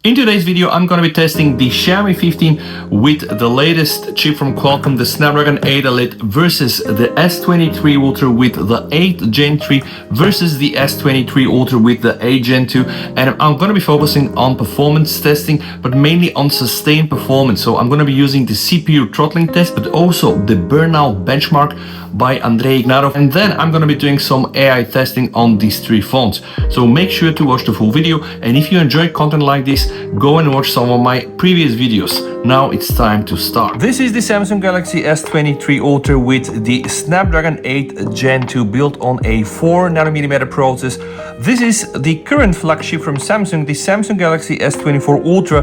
In today's video, I'm going to be testing the Xiaomi 15 with the latest chip from Qualcomm, the Snapdragon 8 Elite versus the S23 Ultra with the 8 Gen 3 versus the S23 Ultra with the 8 Gen 2. And I'm going to be focusing on performance testing, but mainly on sustained performance. So I'm going to be using the CPU throttling test, but also the Burnout benchmark by Andrei Ignatov. And then I'm going to be doing some AI testing on these three phones. So make sure to watch the full video. And if you enjoy content like this, go and watch some of my previous videos. Now it's time to start. This is the Samsung Galaxy S23 Ultra with the Snapdragon 8 Gen 2 built on a 4nm process. This is the current flagship from Samsung, the Samsung Galaxy S24 Ultra,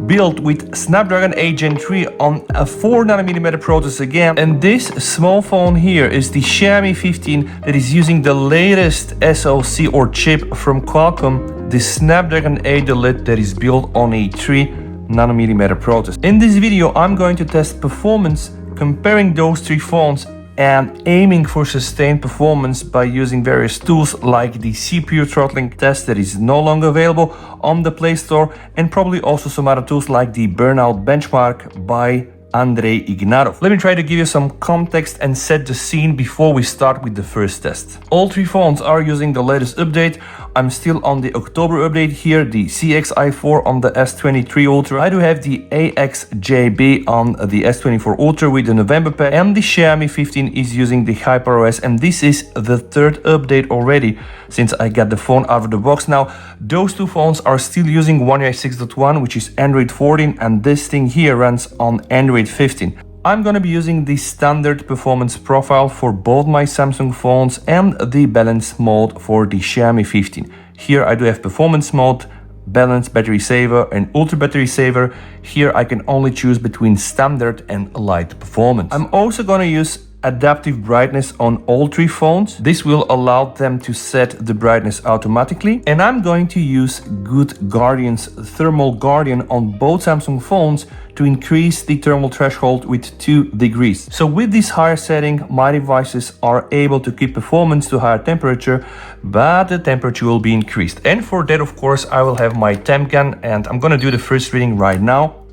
built with Snapdragon 8 Gen 3 on a 4nm process again. And this small phone here is the Xiaomi 15 that is using the latest SoC or chip from Qualcomm, the Snapdragon 8 Elite that is built on a 3nm process. In this video, I'm going to test performance comparing those three phones and aiming for sustained performance by using various tools like the CPU throttling test that is no longer available on the Play Store, and probably also some other tools like the Burnout benchmark by Andrei Ignatov. Let me try to give you some context and set the scene before we start with the first test. All three phones are using the latest update. I'm still on the October update here, the CXi4 on the S23 Ultra. I do have the AXJB on the S24 Ultra with the November patch, and the Xiaomi 15 is using the HyperOS, and this is the third update already since I got the phone out of the box. Now, those two phones are still using One UI 6.1, which is Android 14, and this thing here runs on Android 15. I'm gonna be using the standard performance profile for both my Samsung phones and the balance mode for the Xiaomi 15. Here I do have performance mode, balance battery saver and ultra battery saver. Here I can only choose between standard and light performance. I'm also gonna use adaptive brightness on all three phones. This will allow them to set the brightness automatically. And I'm going to use Good Guardian's Thermal Guardian on both Samsung phones to increase the thermal threshold with 2 degrees. So with this higher setting, my devices are able to keep performance to higher temperature, but the temperature will be increased. And for that, of course, I will have my temp gun, and I'm gonna do the first reading right now.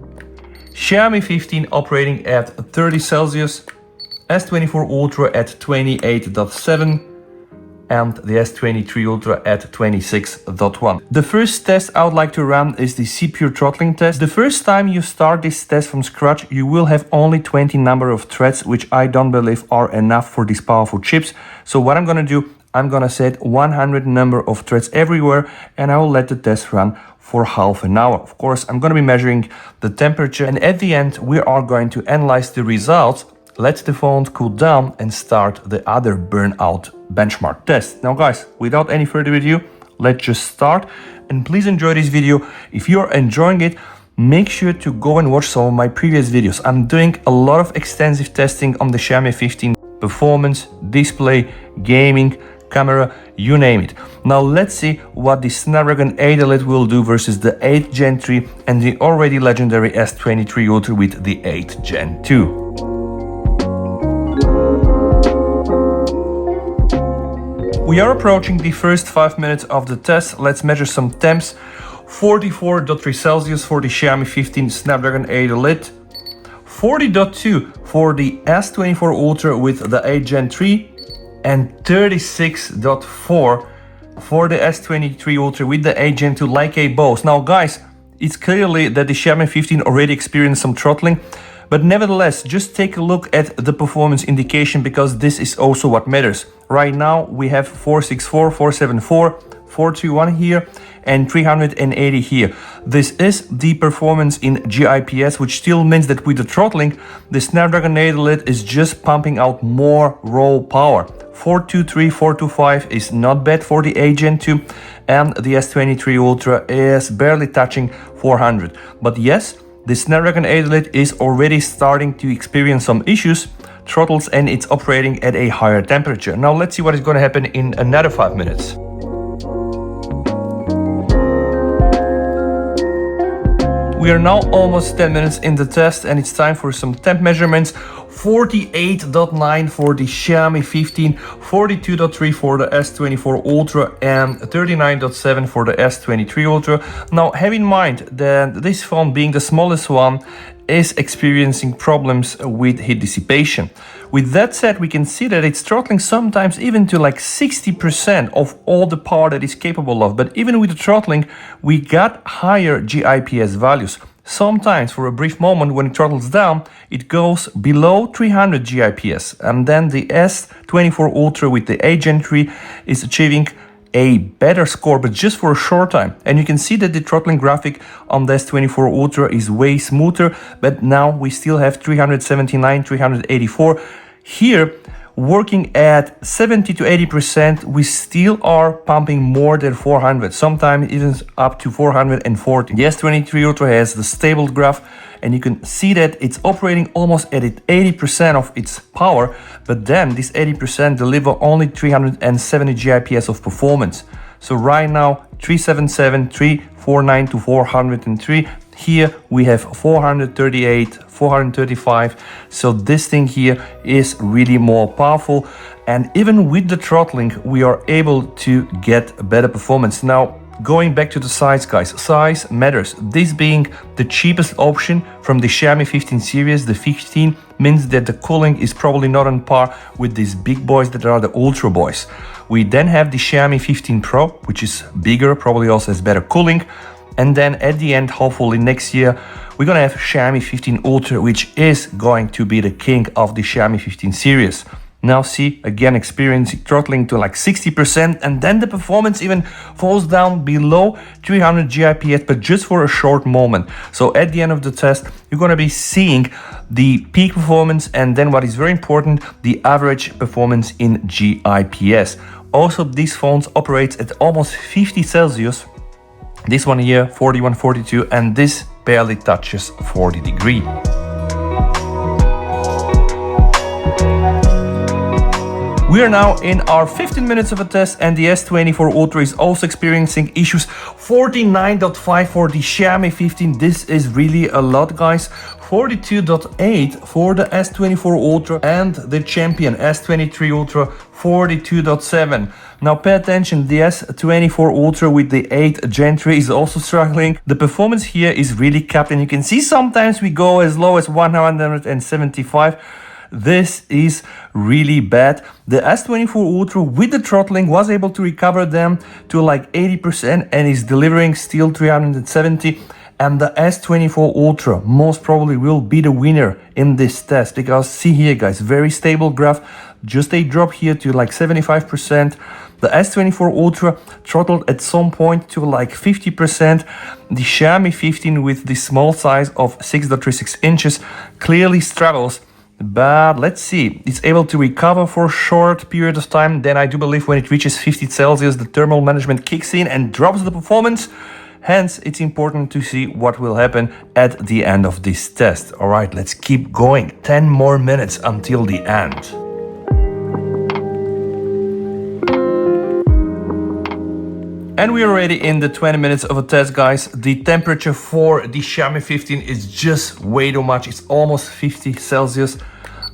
Xiaomi 15 operating at 30 Celsius, S24 Ultra at 28.7 and the S23 Ultra at 26.1. The first test I would like to run is the CPU throttling test. The first time you start this test from scratch, you will have only 20 number of threads, which I don't believe are enough for these powerful chips. So what I'm gonna do, I'm gonna set 100 number of threads everywhere, and I will let the test run for half an hour. Of course, I'm gonna be measuring the temperature, and at the end, we are going to analyze the results, let the phone cool down, and start the other Burnout benchmark test. Now guys, without any further ado, let's just start, and please enjoy this video. If you're enjoying it, make sure to go and watch some of my previous videos. I'm doing a lot of extensive testing on the Xiaomi 15, performance, display, gaming, camera, you name it. Now let's see what the Snapdragon 8 Elite will do versus the 8 Gen 3 and the already legendary S23 Ultra with the 8 Gen 2. We are approaching the first 5 minutes of the test. Let's measure some temps. 44.3 Celsius for the Xiaomi 15 Snapdragon 8 Elite, 40.2 for the S24 Ultra with the 8 Gen 3, and 36.4 for the S23 Ultra with the 8 Gen 2 like a boss. Now guys, it's clearly that the Xiaomi 15 already experienced some throttling, but nevertheless, just take a look at the performance indication, because this is also what matters. Right now we have 464, 474, 431 here and 380 here. This is the performance in GIPS, which still means that with the throttling, the Snapdragon 8 Elite is just pumping out more raw power. 423, 425 is not bad for the 8 Gen 2, and the S23 Ultra is barely touching 400. But yes, the Snapdragon 8 Elite is already starting to experience some issues, throttles, and it's operating at a higher temperature. Now let's see what is going to happen in another 5 minutes. We are now almost 10 minutes in the test, and it's time for some temp measurements. 48.9 for the Xiaomi 15, 42.3 for the S24 Ultra, and 39.7 for the S23 Ultra. Now, have in mind that this phone, being the smallest one, is experiencing problems with heat dissipation. With that said, we can see that it's throttling sometimes even to like 60% of all the power that it's capable of. But even with the throttling, we got higher GIPS values. Sometimes for a brief moment when it throttles down, it goes below 300 GIPS. And then the S24 Ultra with the 8 Gen 3 is achieving a better score, but just for a short time. And you can see that the throttling graphic on the S24 Ultra is way smoother, but now we still have 379, 384. Here, working at 70 to 80%, we still are pumping more than 400, sometimes even up to 440. The S23 Ultra has the stable graph, and you can see that it's operating almost at 80% of its power, but then this 80% deliver only 370 GIPS of performance. So right now, 377, 349 to 403. Here we have 438, 435. So this thing here is really more powerful. And even with the throttling, we are able to get better performance. Now, going back to the size, guys, size matters. This being the cheapest option from the Xiaomi 15 series, the 15 means that the cooling is probably not on par with these big boys that are the Ultra boys. We then have the Xiaomi 15 Pro, which is bigger, probably also has better cooling. And then at the end, hopefully next year, we're gonna have Xiaomi 15 Ultra, which is going to be the king of the Xiaomi 15 series. Now see, again, experiencing throttling to like 60%, and then the performance even falls down below 300 GIPS, but just for a short moment. So at the end of the test, you're gonna be seeing the peak performance, and then what is very important, the average performance in GIPS. Also, these phones operate at almost 50 Celsius. This one here, 41, 42, and this barely touches 40 degrees. We are now in our 15 minutes of a test, and the S24 Ultra is also experiencing issues. 49.5 for the Xiaomi 15. This is really a lot, guys. 42.8 for the S24 Ultra, and the champion S23 Ultra, 42.7. Now pay attention, the S24 Ultra with the 8 Gen 3 is also struggling. The performance here is really capped, and you can see sometimes we go as low as 175. This is really bad. The S24 Ultra with the throttling was able to recover them to like 80% and is delivering still 370. And the S24 Ultra most probably will be the winner in this test, because see here, guys, very stable graph, just a drop here to like 75%. The S24 Ultra throttled at some point to like 50%. The Xiaomi 15 with the small size of 6.36 inches clearly struggles. But let's see, it's able to recover for a short period of time. Then I do believe when it reaches 50 Celsius, the thermal management kicks in and drops the performance. Hence, it's important to see what will happen at the end of this test. All right, let's keep going. 10 more minutes until the end. And we're already in the 20 minutes of a test, guys. The temperature for the Xiaomi 15 is just way too much. It's almost 50 Celsius.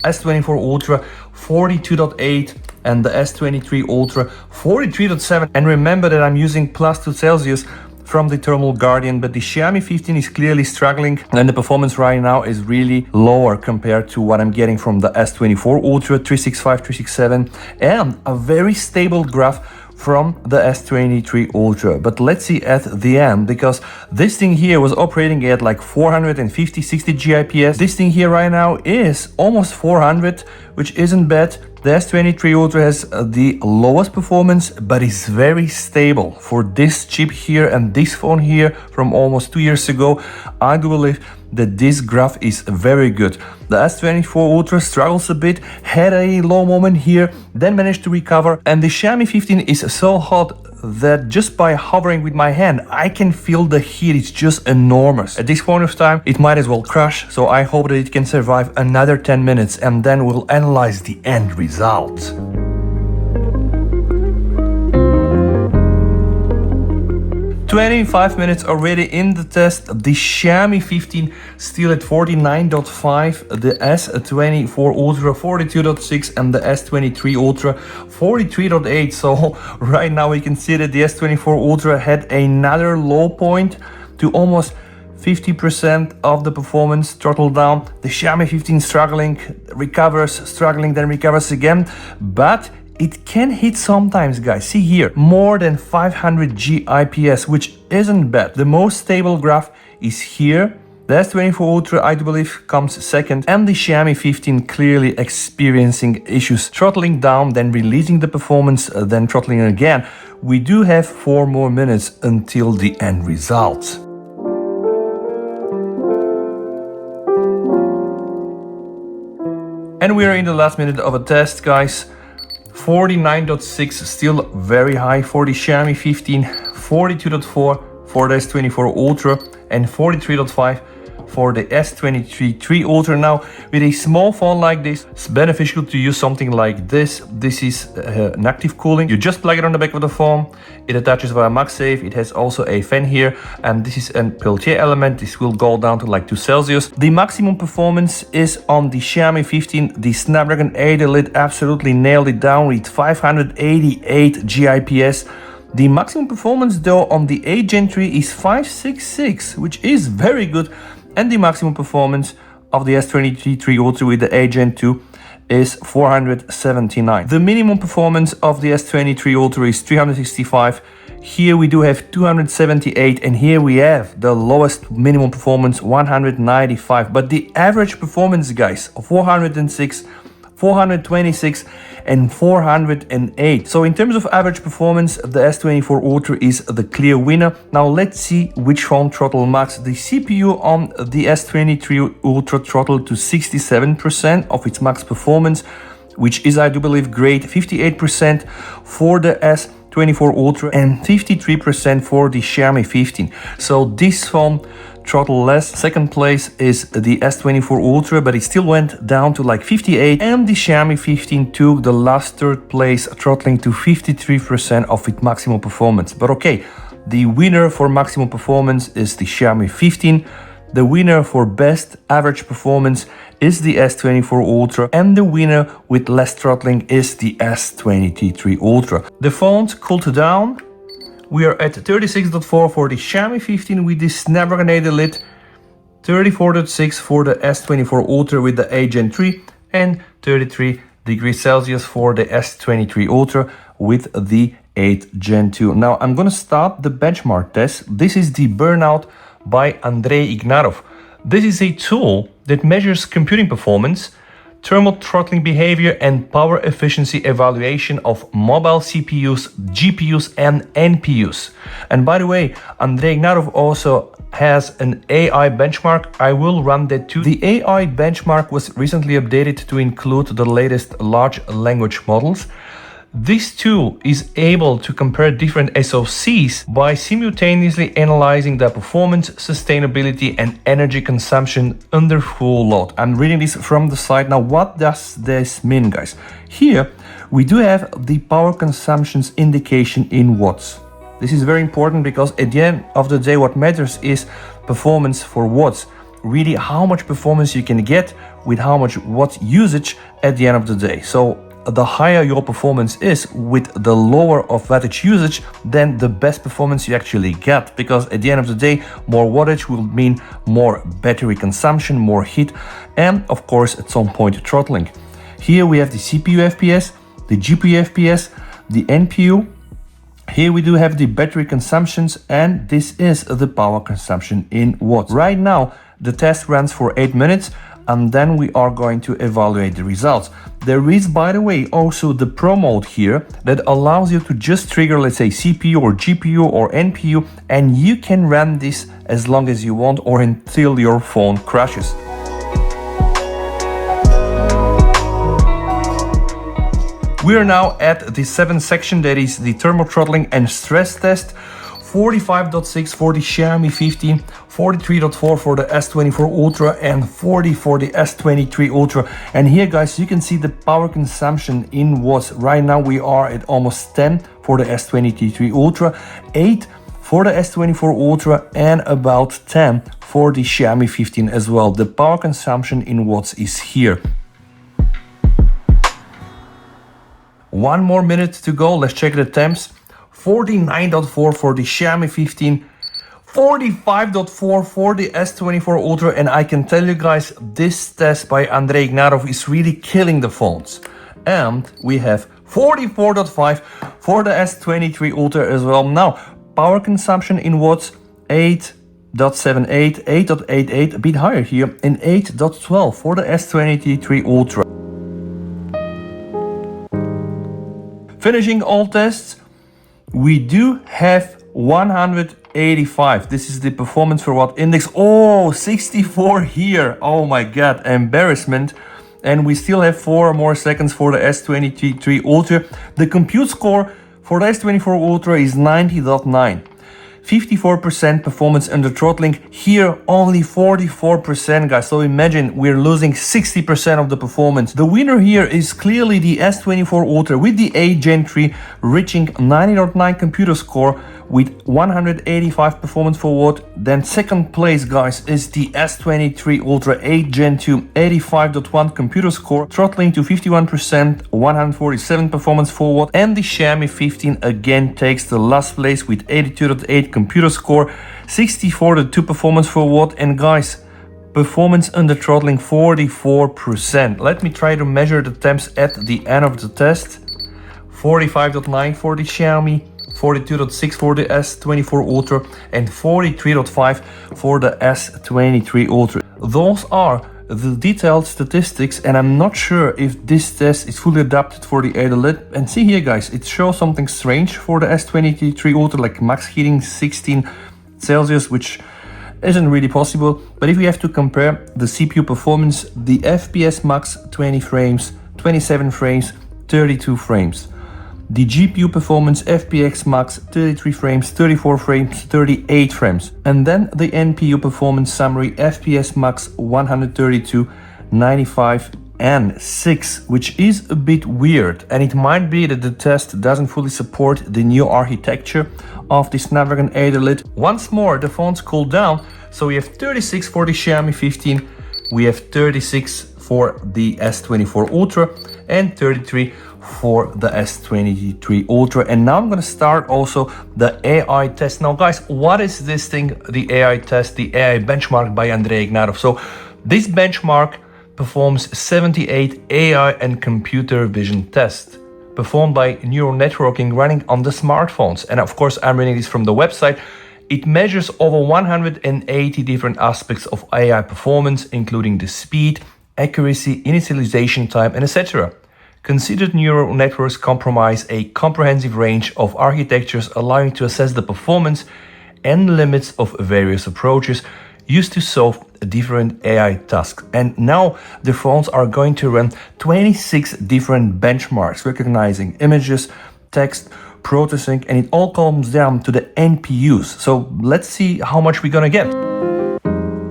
S24 Ultra 42.8 and the S23 Ultra 43.7. And remember that I'm using +2 Celsius from the Thermal Guardian, but the Xiaomi 15 is clearly struggling, and the performance right now is really lower compared to what I'm getting from the S24 Ultra 365, 367, and a very stable graph from the S23 Ultra. But let's see at the end, because this thing here was operating at like 450, 60 GIPS. This thing here right now is almost 400, which isn't bad. The S23 Ultra has the lowest performance, but is very stable. For this chip here and this phone here from almost 2 years ago, I do believe that this graph is very good. The S24 Ultra struggles a bit, had a low moment here, then managed to recover, and the Xiaomi 15 is so hot that just by hovering with my hand, I can feel the heat. It's just enormous. At this point of time, it might as well crash, so I hope that it can survive another 10 minutes, and then we'll analyze the end result. 25 minutes already in the test. The Xiaomi 15 still at 49.5, the S24 Ultra 42.6 and the S23 Ultra 43.8. So right now we can see that the S24 Ultra had another low point to almost 50% of the performance throttle down. The Xiaomi 15 struggling, struggling, then recovers again, but it can hit sometimes, guys. See here, more than 500 GIPS, which isn't bad. The most stable graph is here. The S24 Ultra, I do believe, comes second, and the Xiaomi 15 clearly experiencing issues. Throttling down, then releasing the performance, then throttling again. We do have 4 more minutes until the end result. And we are in the last minute of a test, guys. 49.6, still very high for the Xiaomi 15, 42.4 for the S24 Ultra, and 43.5 for the S23 Ultra. Now, with a small phone like this, it's beneficial to use something like this. This is an active cooling. You just plug it on the back of the phone. It attaches via MagSafe. It has also a fan here, and this is a Peltier element. This will go down to like 2 Celsius. The maximum performance is on the Xiaomi 15. The Snapdragon 8 Elite absolutely nailed it down with 588 GIPS. The maximum performance though on the 8 Gen 3 is 566, which is very good. And the maximum performance of the S23 Ultra with the 8 Gen 2 is 479. The minimum performance of the S23 Ultra is 365. Here we do have 278, and here we have the lowest minimum performance, 195. But the average performance, guys, 406, 426 and 408. So in terms of average performance, the S24 Ultra is the clear winner. Now let's see which phone throttle max. The CPU on the S23 Ultra throttled to 67% of its max performance, which is, I do believe, great. 58% for the S24 Ultra and 53% for the Xiaomi 15. So this phone throttle less. Second place is the S24 Ultra, but it still went down to like 58, and the Xiaomi 15 took the last third place, throttling to 53% of its maximum performance. But okay, the winner for maximum performance is the Xiaomi 15. The winner for best average performance is the S24 Ultra, and the winner with less throttling is the S23 Ultra. The phones cooled down. We are at 36.4 for the Xiaomi 15 with the Snapdragon 8 Elite, 34.6 for the S24 Ultra with the 8 Gen 3, and 33 degrees Celsius for the S23 Ultra with the 8 Gen 2. Now I'm gonna start the benchmark test. This is the Burnout by Andrei Ignatov. This is a tool that measures computing performance, thermal throttling behavior, and power efficiency evaluation of mobile CPUs, GPUs, and NPUs. And by the way, Andrei Ignatov also has an AI benchmark. I will run that too. The AI benchmark was recently updated to include the latest large language models. This tool is able to compare different SoCs by simultaneously analyzing their performance, sustainability, and energy consumption under full load. I'm reading this from the site. Now, what does this mean, guys? Here, we do have the power consumptions indication in watts. This is very important because at the end of the day, what matters is performance for watts. Really, how much performance you can get with how much watt usage at the end of the day. So the higher your performance is with the lower of wattage usage, then the best performance you actually get, because at the end of the day, more wattage will mean more battery consumption, more heat, and of course at some point throttling. Here we have the CPU FPS, the GPU FPS, the NPU. Here we do have the battery consumptions, and this is the power consumption in watts. Right now the test runs for 8 minutes, and then we are going to evaluate the results. There is, by the way, also the Pro mode here that allows you to just trigger, let's say, CPU or GPU or NPU, and you can run this as long as you want or until your phone crashes. We are now at the 7th section, that is the thermal throttling and stress test. 45.6 for the Xiaomi 15, 43.4 for the S24 Ultra, and 40 for the S23 Ultra. And here, guys, you can see the power consumption in watts. Right now we are at almost 10 for the S23 Ultra, 8 for the S24 Ultra and about 10 for the Xiaomi 15 as well. The power consumption in watts is here. 1 more minute to go, let's check the temps. 49.4 for the Xiaomi 15, 45.4 for the S24 Ultra, and I can tell you guys, this test by Andrei Ignatov is really killing the phones. And we have 44.5 for the S23 Ultra as well. Now, power consumption in watts, 8.78, 8.88, a bit higher here, and 8.12 for the S23 Ultra. Finishing all tests, we do have 185. This is the performance for watt index. Oh, 64 here. Oh my god, embarrassment. And we still have 4 more seconds for the S23 Ultra. The compute score for the S24 Ultra is 90.9. 54% performance under throttling. Here only 44%, guys. So imagine we're losing 60% of the performance. The winner here is clearly the S24 Ultra with the 8 Gen 3 reaching 90.9 computer score with 185 performance per watt. Then second place, guys, is the S23 Ultra 8 Gen 2 85.1 computer score, throttling to 51%, 147 performance per watt. And the Xiaomi 15 again takes the last place with 82.8 computer score, 64.2 performance per watt. And guys, performance under throttling 44%. Let me try to measure the temps at the end of the test. 45.9 for the Xiaomi, 42.6 for the S24 Ultra, and 43.5 for the S23 Ultra. Those are the detailed statistics, and I'm not sure if this test is fully adapted for the ADA-LED. And see here, guys, it shows something strange for the S23 Ultra, like max heating 16 Celsius, which isn't really possible. But if we have to compare the CPU performance, the FPS max 20 frames, 27 frames, 32 frames. The GPU performance, FPX max 33 frames, 34 frames, 38 frames. And then the NPU performance summary, FPS max 132, 95 and 6, which is a bit weird. And it might be that the test doesn't fully support the new architecture of the Snapdragon 8 Elite. Once more, the phones cooled down. So we have 36 for the Xiaomi 15, we have 36 for the S24 Ultra, and 33 for the S23 Ultra. And now I'm going to start also the AI test. Now guys, what is this thing, the AI test, the AI benchmark by Andrei Ignatov? So this benchmark performs 78 AI and computer vision tests performed by neural networking running on the smartphones. And of course, I'm reading this from the website. It measures over 180 different aspects of AI performance, including the speed, accuracy, initialization time, and etc. Considered neural networks comprise a comprehensive range of architectures, allowing to assess the performance and limits of various approaches used to solve different AI tasks. And now the phones are going to run 26 different benchmarks, recognizing images, text, processing, and it all comes down to the NPUs. So let's see how much we're gonna get.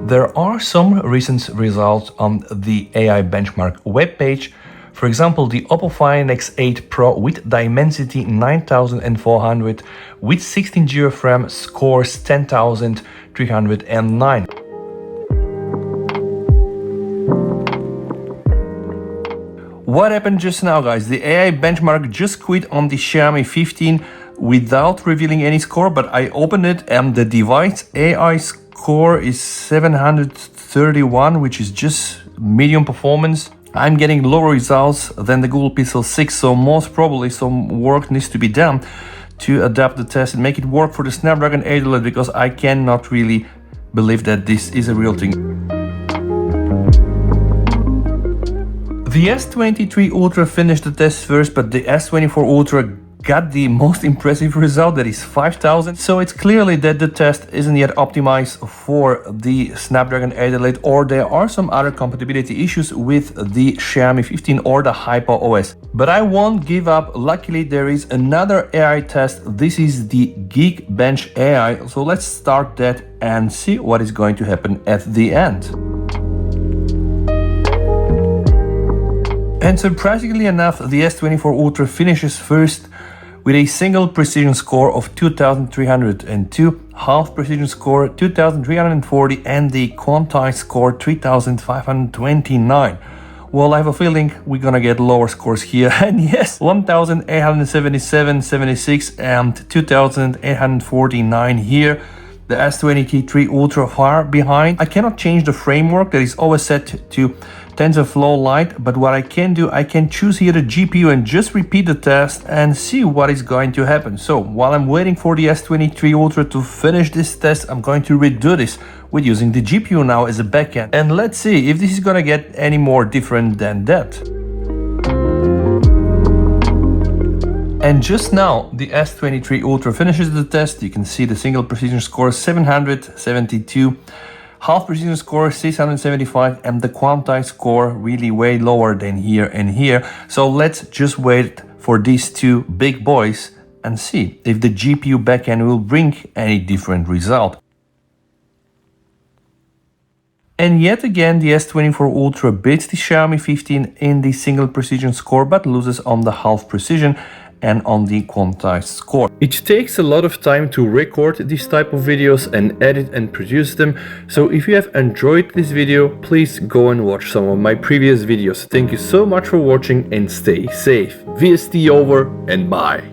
There are some recent results on the AI benchmark webpage. For example, the Oppo Find X8 Pro with Dimensity 9400 with 16 GB of RAM scores 10,309. What happened just now, guys? The AI benchmark just quit on the Xiaomi 15 without revealing any score, but I opened it and the device AI score is 731, which is just medium performance. I'm getting lower results than the Google Pixel 6, so most probably some work needs to be done to adapt the test and make it work for the Snapdragon 8 Elite, because I cannot really believe that this is a real thing. The S23 Ultra finished the test first, but the S24 Ultra got the most impressive result, that is 5,000. So it's clearly that the test isn't yet optimized for the Snapdragon 8 Elite, or there are some other compatibility issues with the Xiaomi 15 or the Hyper OS. But I won't give up. Luckily, there is another AI test. This is the Geekbench AI. So let's start that and see what is going to happen at the end. And surprisingly enough, the S24 Ultra finishes first with a single precision score of 2302, half precision score 2340, and the quantized score 3529. Well, I have a feeling we're gonna get lower scores here. And yes, 1877, 76, and 2849 here. The S23 Ultra far behind. I cannot change the framework that is always set to TensorFlow Lite, but what I can do, I can choose here the GPU and just repeat the test and see what is going to happen. So while I'm waiting for the S23 Ultra to finish this test, I'm going to redo this with using the GPU now as a backend. And let's see if this is gonna get any more different than that. And just now, the S23 Ultra finishes the test. You can see the single precision score 772, half precision score 675, and the quantized score really way lower than here and here. So let's just wait for these two big boys and see if the GPU backend will bring any different result. And yet again, the S24 Ultra beats the Xiaomi 15 in the single precision score, but loses on the half precision and on the quantized score. It takes a lot of time to record this type of videos and edit and produce them. So if you have enjoyed this video, please go and watch some of my previous videos. Thank you so much for watching and stay safe. VST over and bye.